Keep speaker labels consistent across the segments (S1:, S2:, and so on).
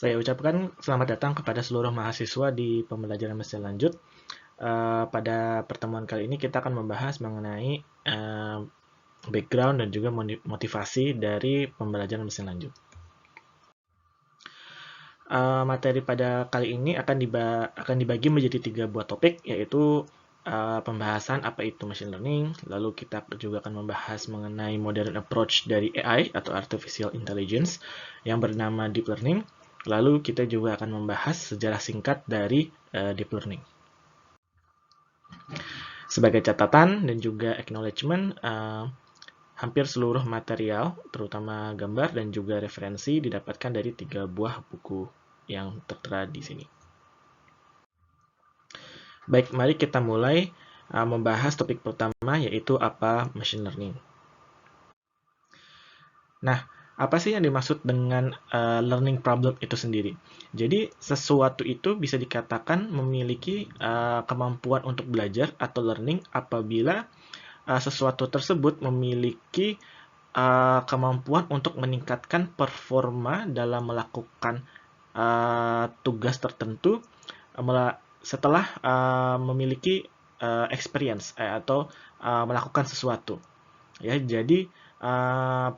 S1: Saya ucapkan selamat datang kepada seluruh mahasiswa di pembelajaran mesin lanjut. Pada pertemuan kali ini kita akan membahas mengenai background dan juga motivasi dari pembelajaran mesin lanjut. Materi pada kali ini akan dibagi menjadi 3 buah topik, yaitu pembahasan apa itu machine learning, lalu kita juga akan membahas mengenai modern approach dari AI atau artificial intelligence yang bernama deep learning, lalu kita juga akan membahas sejarah singkat dari deep learning. Sebagai catatan dan juga acknowledgement, hampir seluruh material, terutama gambar dan juga referensi, didapatkan dari 3 buah buku yang tertera di sini. Baik, mari kita mulai membahas topik pertama, yaitu apa machine learning. Nah, apa sih yang dimaksud dengan learning problem itu sendiri? Jadi, sesuatu itu bisa dikatakan memiliki kemampuan untuk belajar atau learning apabila sesuatu tersebut memiliki kemampuan untuk meningkatkan performa dalam melakukan tugas tertentu setelah memiliki experience atau melakukan sesuatu. Ya, jadi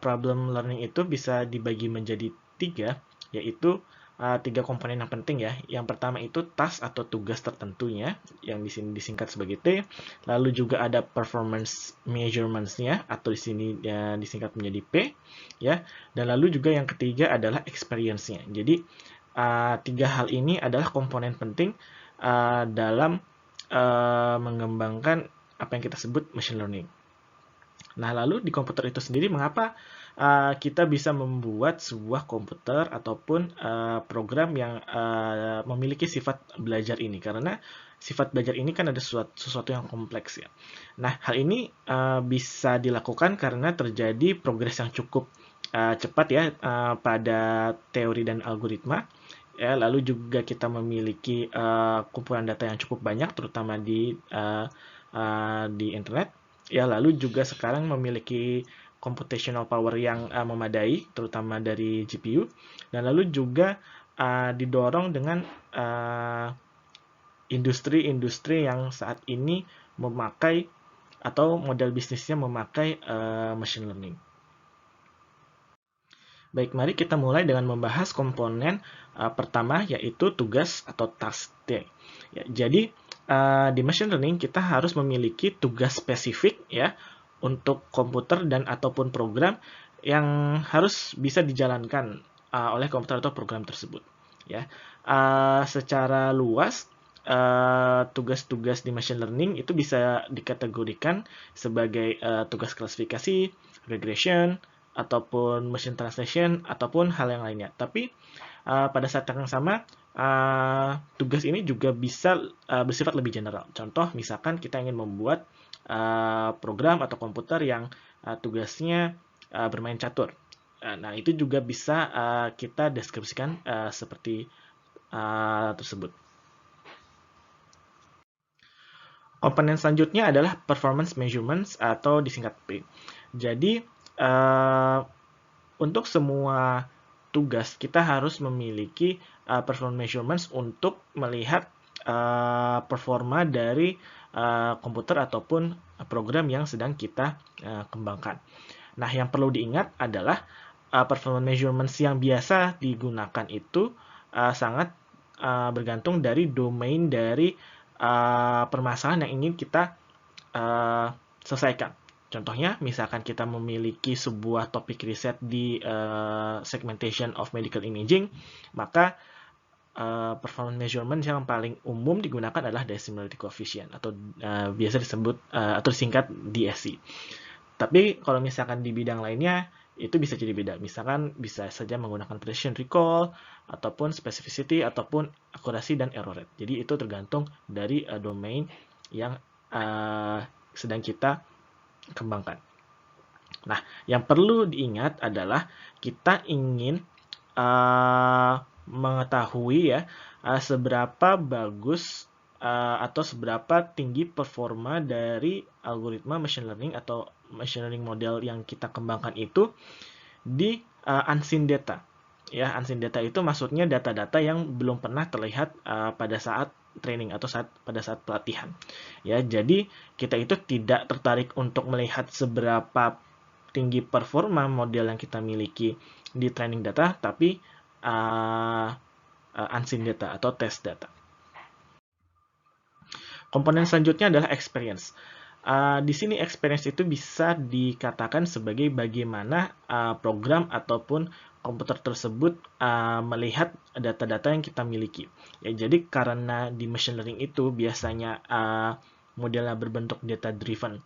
S1: problem learning itu bisa dibagi menjadi 3, yaitu 3 komponen yang penting ya. Yang pertama itu task atau tugas tertentunya, yang di sini disingkat sebagai T. Lalu juga ada performance measurements-nya, atau di sini ya, disingkat menjadi P, ya. Dan lalu juga yang ketiga adalah experience-nya. Jadi 3 hal ini adalah komponen penting dalam mengembangkan apa yang kita sebut machine learning. Nah, lalu di komputer itu sendiri, mengapa kita bisa membuat sebuah komputer ataupun program yang memiliki sifat belajar ini? Karena sifat belajar ini kan ada sesuatu yang kompleks ya. Nah, hal ini bisa dilakukan karena terjadi progres yang cukup cepat ya pada teori dan algoritma. Ya, lalu juga kita memiliki kumpulan data yang cukup banyak, terutama di internet. Ya, lalu juga sekarang memiliki computational power yang memadai, terutama dari GPU. Dan lalu juga didorong dengan industri-industri yang saat ini memakai atau model bisnisnya memakai machine learning. Baik, mari kita mulai dengan membahas komponen pertama, yaitu tugas atau task. Ya, jadi di machine learning kita harus memiliki tugas spesifik ya untuk komputer dan ataupun program yang harus bisa dijalankan oleh komputer atau program tersebut. Ya, secara luas tugas-tugas di machine learning itu bisa dikategorikan sebagai tugas klasifikasi, regression, ataupun machine translation, ataupun hal yang lainnya. Tapi pada saat yang sama, tugas ini juga bisa bersifat lebih general. Contoh, misalkan kita ingin membuat program atau komputer yang tugasnya bermain catur. Nah, itu juga bisa kita deskripsikan seperti tersebut. Komponen selanjutnya adalah performance measurements atau disingkat P. Jadi, untuk semua tugas kita harus memiliki performance measurements untuk melihat performa dari komputer ataupun program yang sedang kita kembangkan. Nah, yang perlu diingat adalah performance measurements yang biasa digunakan itu sangat bergantung dari domain dari permasalahan yang ingin kita selesaikan. Contohnya, misalkan kita memiliki sebuah topik riset di segmentation of medical imaging, maka performance measurement yang paling umum digunakan adalah dissimilarity coefficient atau biasa disebut atau disingkat DSC. Tapi kalau misalkan di bidang lainnya itu bisa jadi beda. Misalkan bisa saja menggunakan precision recall ataupun specificity ataupun akurasi dan error rate. Jadi itu tergantung dari domain yang sedang kita kembangkan. Nah, yang perlu diingat adalah kita ingin mengetahui ya seberapa bagus atau seberapa tinggi performa dari algoritma machine learning atau machine learning model yang kita kembangkan itu di unseen data. Ya, unseen data itu maksudnya data-data yang belum pernah terlihat pada saat training atau pada saat pelatihan. Ya, jadi kita itu tidak tertarik untuk melihat seberapa tinggi performa model yang kita miliki di training data, tapi unseen data atau test data. Komponen selanjutnya adalah experience. Di sini experience itu bisa dikatakan sebagai bagaimana program ataupun komputer tersebut melihat data-data yang kita miliki. Ya, jadi karena di machine learning itu biasanya modelnya berbentuk data driven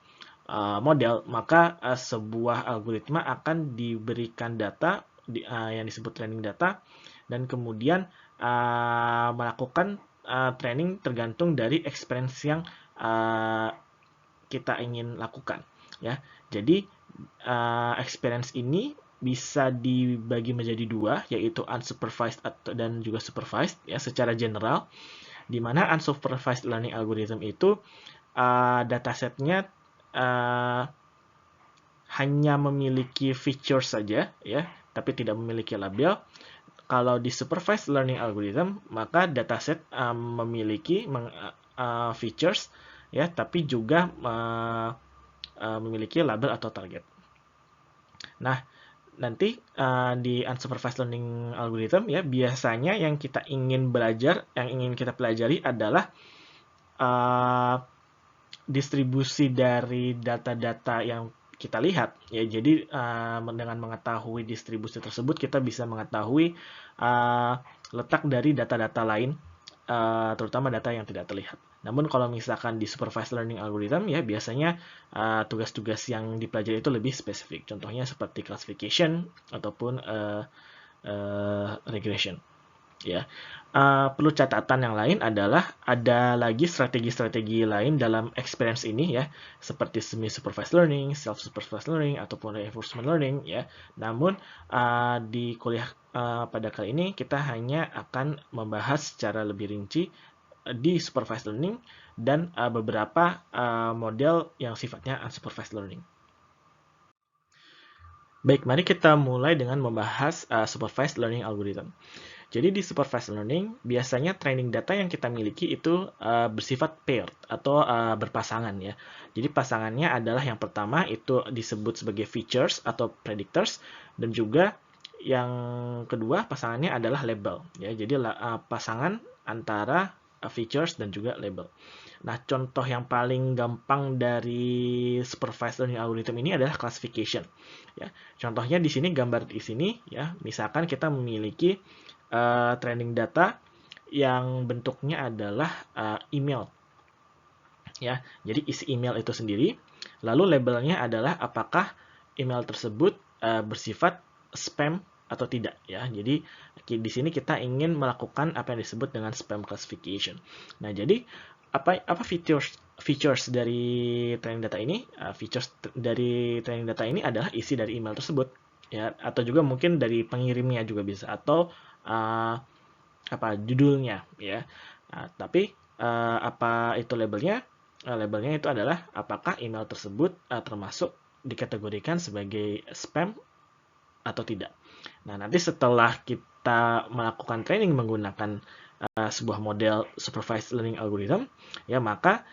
S1: model, maka sebuah algoritma akan diberikan data yang disebut training data dan kemudian melakukan training tergantung dari experience yang kita ingin lakukan, ya. Jadi experience ini bisa dibagi menjadi dua, yaitu unsupervised dan juga supervised, ya, secara general, di mana unsupervised learning algorithm itu datasetnya hanya memiliki feature saja, ya, tapi tidak memiliki label. Kalau di supervised learning algorithm, maka dataset memiliki features, ya, tapi juga memiliki label atau target. Nah, nanti di unsupervised learning algorithm, ya, biasanya yang kita ingin belajar, yang ingin kita pelajari adalah distribusi dari data-data yang kita lihat, ya. Jadi dengan mengetahui distribusi tersebut kita bisa mengetahui letak dari data-data lain, terutama data yang tidak terlihat. Namun kalau misalkan di supervised learning algorithm, ya, biasanya tugas-tugas yang dipelajari itu lebih spesifik. Contohnya seperti classification ataupun regression. Ya, perlu catatan yang lain adalah ada lagi strategi-strategi lain dalam experience ini, ya, seperti semi-supervised learning, self-supervised learning, ataupun reinforcement learning, ya. Namun di kuliah pada kali ini kita hanya akan membahas secara lebih rinci di supervised learning dan beberapa model yang sifatnya unsupervised learning. Baik, mari kita mulai dengan membahas supervised learning algorithm. Jadi di supervised learning, biasanya training data yang kita miliki itu bersifat paired atau berpasangan, ya. Jadi pasangannya adalah yang pertama itu disebut sebagai features atau predictors, dan juga yang kedua pasangannya adalah label, ya. Jadi pasangan antara features dan juga label. Nah, contoh yang paling gampang dari supervised learning algorithm ini adalah classification, ya. Contohnya di sini, gambar di sini, ya. Misalkan kita memiliki training data yang bentuknya adalah email, ya. Jadi isi email itu sendiri, lalu labelnya adalah apakah email tersebut bersifat spam atau tidak, ya. Jadi di sini kita ingin melakukan apa yang disebut dengan spam classification. Nah, jadi apa features dari training data ini? Features dari training data ini adalah isi dari email tersebut, ya, atau juga mungkin dari pengirimnya juga bisa, atau judulnya, ya. Tapi apa itu labelnya? Labelnya itu adalah apakah email tersebut termasuk dikategorikan sebagai spam atau tidak. Nah, nanti setelah kita melakukan training menggunakan sebuah model supervised learning algorithm, ya, maka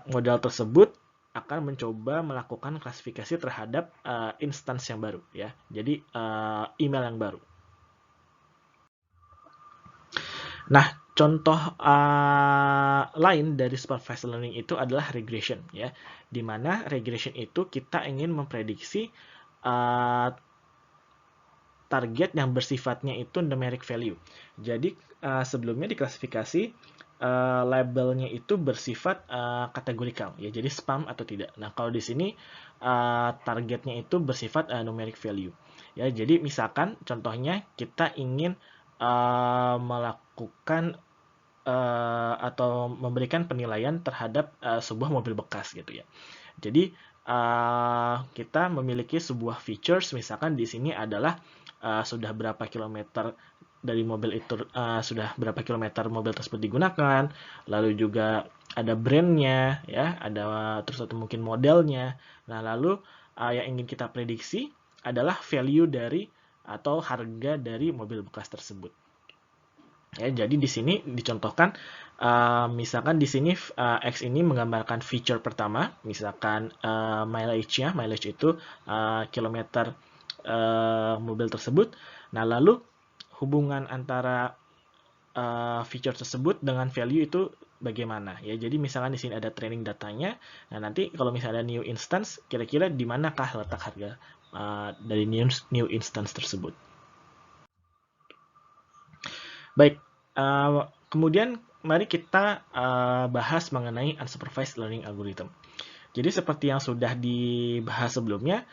S1: model tersebut akan mencoba melakukan klasifikasi terhadap instance yang baru, ya. Jadi email yang baru. Nah, contoh lain dari supervised learning itu adalah regression, ya. Di mana regression itu kita ingin memprediksi target yang bersifatnya itu numeric value. Jadi sebelumnya diklasifikasi labelnya itu bersifat kategorikal, ya. Jadi spam atau tidak. Nah, kalau di sini targetnya itu bersifat numeric value, ya. Jadi misalkan contohnya kita ingin melakukan atau memberikan penilaian terhadap sebuah mobil bekas, gitu, ya. Jadi kita memiliki sebuah features, misalkan di sini adalah sudah berapa kilometer dari mobil itu, sudah berapa kilometer mobil tersebut digunakan, lalu juga ada brandnya, ya, ada terus atau mungkin modelnya. Nah, lalu yang ingin kita prediksi adalah value dari atau harga dari mobil bekas tersebut. Ya, jadi di sini dicontohkan, misalkan di sini X ini menggambarkan feature pertama, misalkan mileage-nya, mileage itu kilometer mobil tersebut. Nah, lalu hubungan antara feature tersebut dengan value itu bagaimana ya. Jadi misalkan di sini ada training datanya. Nah, nanti kalau misalnya ada new instance, kira-kira di manakah letak harga dari new instance tersebut. Baik, kemudian mari kita bahas mengenai unsupervised learning algorithm. Jadi seperti yang sudah dibahas sebelumnya,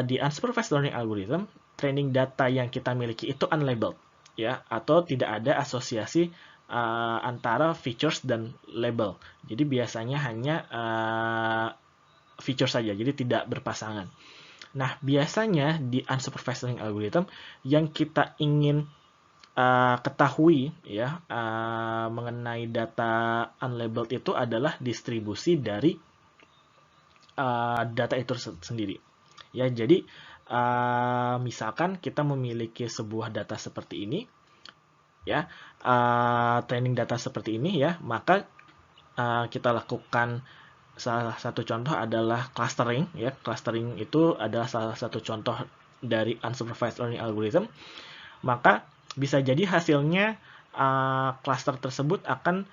S1: di unsupervised learning algorithm, training data yang kita miliki itu unlabeled, ya, atau tidak ada asosiasi antara features dan label. Jadi biasanya hanya feature saja, jadi tidak berpasangan. Nah, biasanya di unsupervised learning algorithm yang kita ingin ketahui ya mengenai data unlabeled itu adalah distribusi dari data itu sendiri. Ya, jadi misalkan kita memiliki sebuah data seperti ini, ya, training data seperti ini ya, maka kita lakukan salah satu contoh adalah clustering ya. Clustering itu adalah salah satu contoh dari unsupervised learning algorithm. Maka bisa jadi hasilnya cluster tersebut akan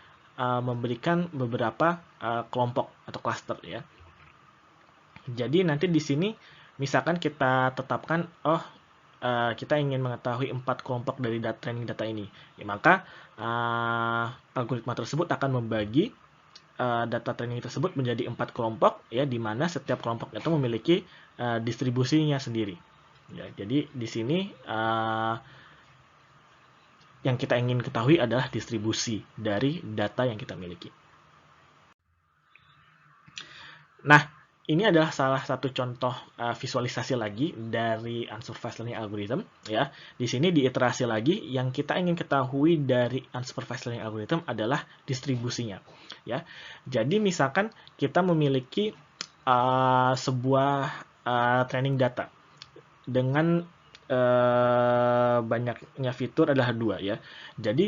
S1: memberikan beberapa kelompok atau cluster ya. Jadi nanti di sini misalkan kita tetapkan kita ingin mengetahui 4 kelompok dari training data ini. Ya, maka algoritma tersebut akan membagi data training tersebut menjadi 4 kelompok ya, di mana setiap kelompok itu memiliki distribusinya sendiri. Ya, jadi di sini yang kita ingin ketahui adalah distribusi dari data yang kita miliki. Nah, ini adalah salah satu contoh visualisasi lagi dari unsupervised learning algorithm ya. Di sini diiterasi lagi, yang kita ingin ketahui dari unsupervised learning algorithm adalah distribusinya ya. Jadi misalkan kita memiliki sebuah training data dengan banyaknya fitur adalah 2 ya. Jadi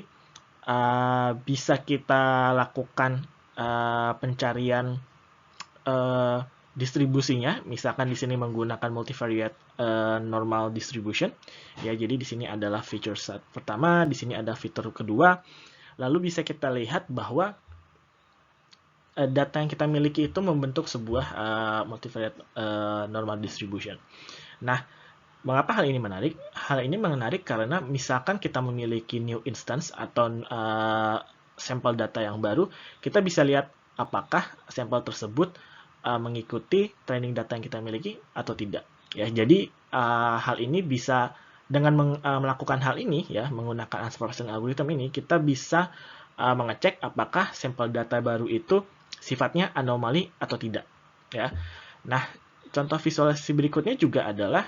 S1: bisa kita lakukan pencarian distribusinya, misalkan di sini menggunakan multivariate normal distribution ya. Jadi di sini adalah feature set pertama, di sini ada fitur kedua. Lalu bisa kita lihat bahwa data yang kita miliki itu membentuk sebuah multivariate normal distribution. Nah, mengapa hal ini menarik? Hal ini menarik karena misalkan kita memiliki new instance atau sampel data yang baru, kita bisa lihat apakah sampel tersebut mengikuti training data yang kita miliki atau tidak. Ya, jadi hal ini bisa dengan melakukan hal ini ya, menggunakan unsupervised algorithm ini, kita bisa mengecek apakah sampel data baru itu sifatnya anomali atau tidak. Ya, nah contoh visualisasi berikutnya juga adalah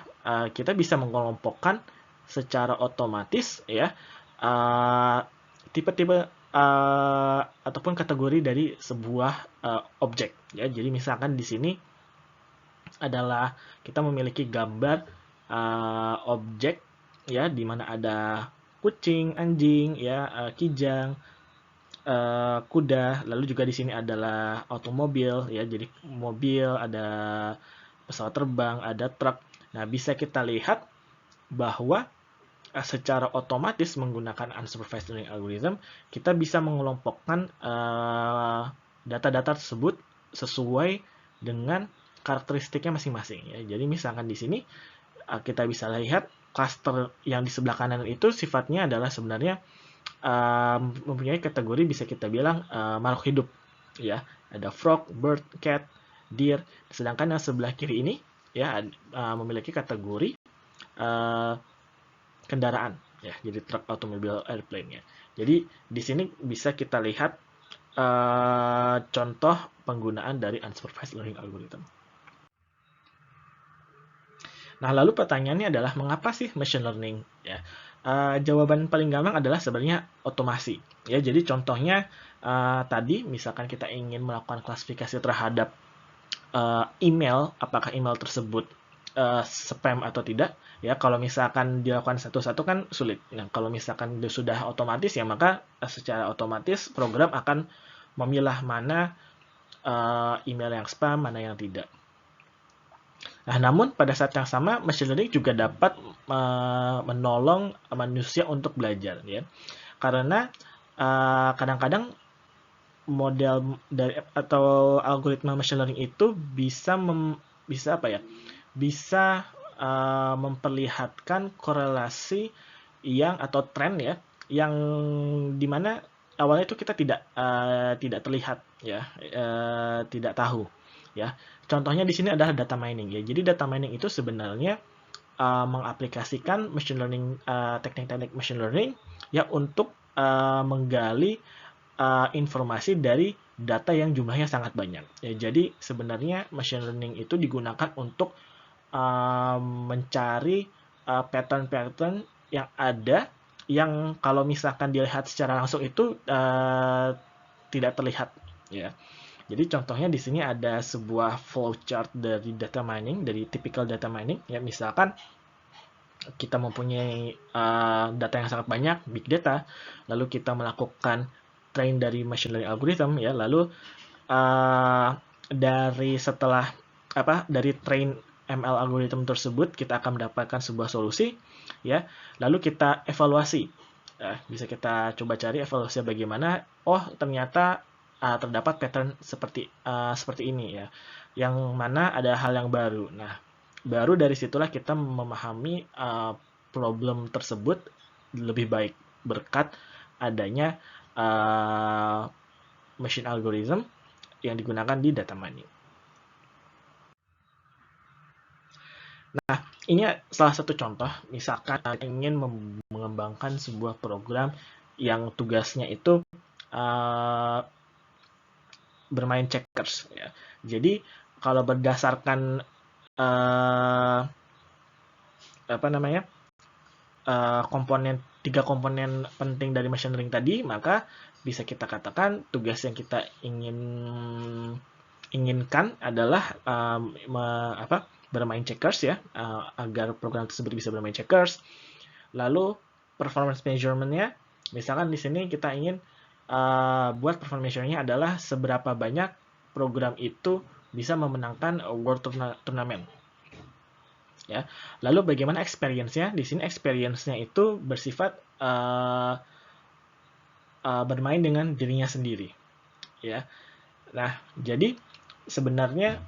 S1: kita bisa mengelompokkan secara otomatis ya tipe-tipe ataupun kategori dari sebuah objek ya. Jadi misalkan di sini adalah kita memiliki gambar objek ya, di mana ada kucing, anjing ya, kijang, kuda, lalu juga di sini adalah automobil ya. Jadi mobil, ada pesawat terbang, ada truk. Nah, bisa kita lihat bahwa secara otomatis menggunakan unsupervised learning algorithm, kita bisa mengelompokkan data-data tersebut sesuai dengan karakteristiknya masing-masing ya. Jadi misalkan di sini kita bisa lihat cluster yang di sebelah kanan itu sifatnya adalah sebenarnya mempunyai kategori bisa kita bilang makhluk hidup ya. Ada frog, bird, cat, deer. Sedangkan yang sebelah kiri ini ya memiliki kategori kendaraan ya, jadi truk, automobil, airplane ya. Jadi di sini bisa kita lihat contoh penggunaan dari unsupervised learning algorithm. Nah, lalu pertanyaannya adalah mengapa sih machine learning ya? Jawaban paling gampang adalah sebenarnya otomasi ya. Jadi contohnya tadi misalkan kita ingin melakukan klasifikasi terhadap email, apakah email tersebut spam atau tidak. Ya, kalau misalkan dilakukan satu-satu kan sulit. Nah, kalau misalkan sudah otomatis ya maka secara otomatis program akan memilah mana email yang spam, mana yang tidak. Nah, namun pada saat yang sama machine learning juga dapat menolong manusia untuk belajar ya. Karena kadang-kadang model dari atau algoritma machine learning itu bisa apa ya? Bisa memperlihatkan korelasi yang atau tren ya, yang dimana awalnya itu kita tidak terlihat ya, tidak tahu ya. Contohnya di sini adalah data mining ya. Jadi data mining itu sebenarnya mengaplikasikan machine learning, teknik-teknik machine learning ya untuk menggali informasi dari data yang jumlahnya sangat banyak. Ya, jadi sebenarnya machine learning itu digunakan untuk mencari pattern-pattern yang ada yang kalau misalkan dilihat secara langsung itu tidak terlihat ya. Jadi contohnya di sini ada sebuah flowchart dari data mining, dari typical data mining ya, misalkan kita mempunyai data yang sangat banyak, big data, lalu kita melakukan train dari machine learning algorithm ya, lalu dari train ML algorithm tersebut kita akan mendapatkan sebuah solusi ya, lalu kita evaluasi. Bisa kita coba cari evaluasi bagaimana. Oh, ternyata terdapat pattern seperti ini ya, yang mana ada hal yang baru. Nah, baru dari situlah kita memahami problem tersebut lebih baik berkat adanya machine algorithm yang digunakan di data mining. Nah, ini salah satu contoh, misalkan ingin mengembangkan sebuah program yang tugasnya itu bermain checkers. Ya. Jadi, kalau berdasarkan tiga komponen penting dari machine learning tadi, maka bisa kita katakan tugas yang kita inginkan adalah bermain checkers ya, agar program tersebut bisa bermain checkers. Lalu performance measurement-nya, misalkan di sini kita ingin buat performance measurement-nya adalah seberapa banyak program itu bisa memenangkan World Tournament. Ya. Lalu bagaimana experience-nya? Di sini experience-nya itu bersifat bermain dengan dirinya sendiri. Ya. Nah, jadi sebenarnya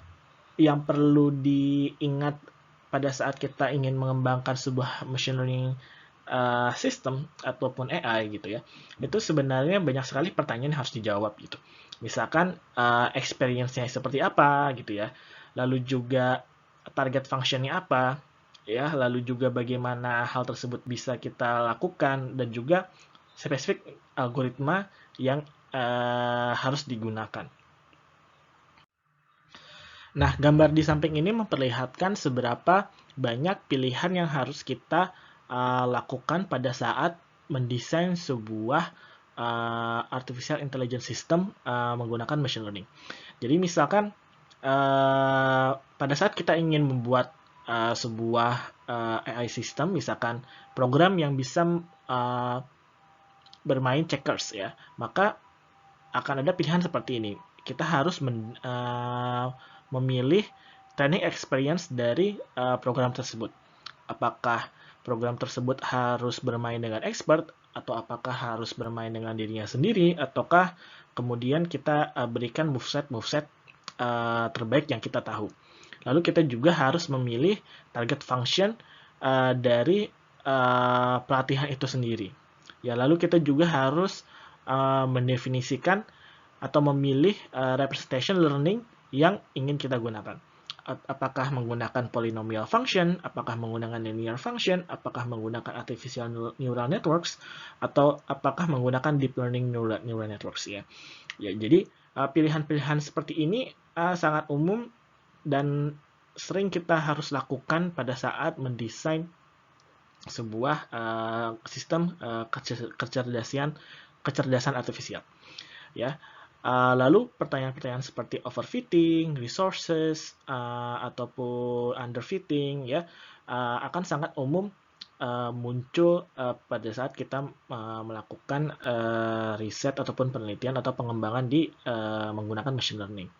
S1: yang perlu diingat pada saat kita ingin mengembangkan sebuah machine learning system ataupun AI gitu ya, itu sebenarnya banyak sekali pertanyaan yang harus dijawab gitu. Misalkan experience-nya seperti apa gitu ya, lalu juga target function-nya apa ya, lalu juga bagaimana hal tersebut bisa kita lakukan, dan juga spesifik algoritma yang harus digunakan. Nah, gambar di samping ini memperlihatkan seberapa banyak pilihan yang harus kita lakukan pada saat mendesain sebuah artificial intelligence system menggunakan machine learning. Jadi misalkan pada saat kita ingin membuat sebuah AI system, misalkan program yang bisa bermain checkers ya, maka akan ada pilihan seperti ini. Kita harus memilih training experience dari program tersebut. Apakah program tersebut harus bermain dengan expert, atau apakah harus bermain dengan dirinya sendiri, ataukah kemudian kita berikan moveset terbaik yang kita tahu. Lalu kita juga harus memilih target function dari pelatihan itu sendiri. Ya, lalu kita juga harus mendefinisikan atau memilih representation learning yang ingin kita gunakan. Apakah menggunakan polynomial function, apakah menggunakan linear function, apakah menggunakan artificial neural networks, atau apakah menggunakan deep learning neural networks ya. Ya, jadi pilihan-pilihan seperti ini sangat umum dan sering kita harus lakukan pada saat mendesain sebuah sistem kecerdasan artifisial. Ya, Lalu pertanyaan-pertanyaan seperti overfitting, resources, ataupun underfitting ya akan sangat umum muncul pada saat kita melakukan riset ataupun penelitian atau pengembangan di menggunakan machine learning.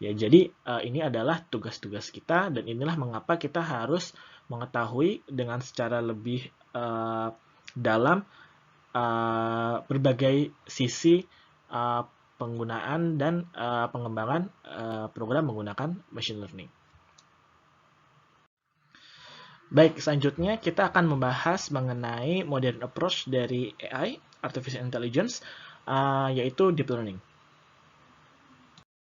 S1: Ya, jadi ini adalah tugas-tugas kita dan inilah mengapa kita harus mengetahui dengan secara lebih dalam berbagai sisi penggunaan dan pengembangan program menggunakan machine learning. Baik, selanjutnya kita akan membahas mengenai modern approach dari AI, Artificial Intelligence, yaitu Deep Learning.